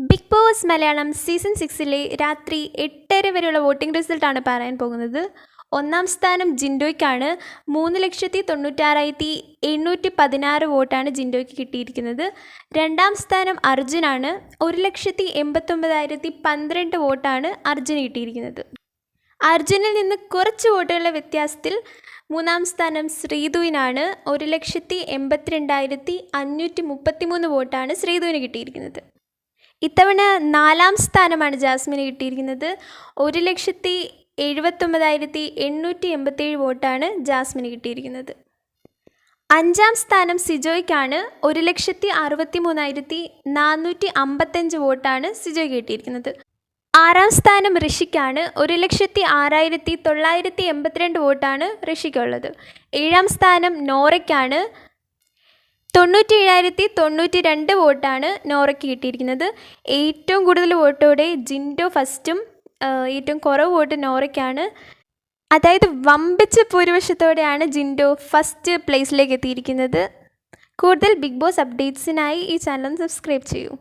Big boss Malayalam season 6 രാത്രി 8:30 വരെയുള്ള voting റിസൾട്ടാണ് പറയാൻ പോകുന്നത്. ഒന്നാം സ്ഥാനം ജിൻഡോയ്ക്കാണ്. 3,96,816 വോട്ടാണ് ജിൻഡോയ്ക്ക് കിട്ടിയിരിക്കുന്നത്. രണ്ടാം സ്ഥാനം അർജുനാണ്. 1,89,012 വോട്ടാണ് അർജുന് കിട്ടിയിരിക്കുന്നത്. അർജുനിൽ നിന്ന് കുറച്ച് വോട്ടുകളുടെ വ്യത്യാസത്തിൽ മൂന്നാം സ്ഥാനം ശ്രീധുവിനാണ്. 1,82,533 വോട്ടാണ് ശ്രീധുവിന് കിട്ടിയിരിക്കുന്നത്. ഇത്തവണ നാലാം സ്ഥാനമാണ് ജാസ്മിന് കിട്ടിയിരിക്കുന്നത്. 1,79,887 വോട്ടാണ് ജാസ്മിന് കിട്ടിയിരിക്കുന്നത്. അഞ്ചാം സ്ഥാനം സിജോയ്ക്കാണ്. 1,63,455 വോട്ടാണ് സിജോയ്ക്ക് കിട്ടിയിരിക്കുന്നത്. ആറാം സ്ഥാനം ഋഷിക്കാണ്. 1,06,982 വോട്ടാണ് ഋഷിക്കുള്ളത്. ഏഴാം സ്ഥാനം നോറയ്ക്കാണ്. 97,092 വോട്ടാണ് നോറയ്ക്ക് കിട്ടിയിരിക്കുന്നത്. ഏറ്റവും കൂടുതൽ വോട്ടോടെ ജിൻഡോ ഫസ്റ്റും ഏറ്റവും കുറവ് വോട്ട് നോറയ്ക്കാണ്. അതായത് വമ്പിച്ച ഭൂരിപക്ഷത്തോടെയാണ് ജിൻഡോ ഫസ്റ്റ് പ്ലേസിലേക്ക് എത്തിയിരിക്കുന്നത്. കൂടുതൽ ബിഗ് ബോസ് അപ്ഡേറ്റ്സിനായി ഈ ചാനൽ സബ്സ്ക്രൈബ് ചെയ്യൂ.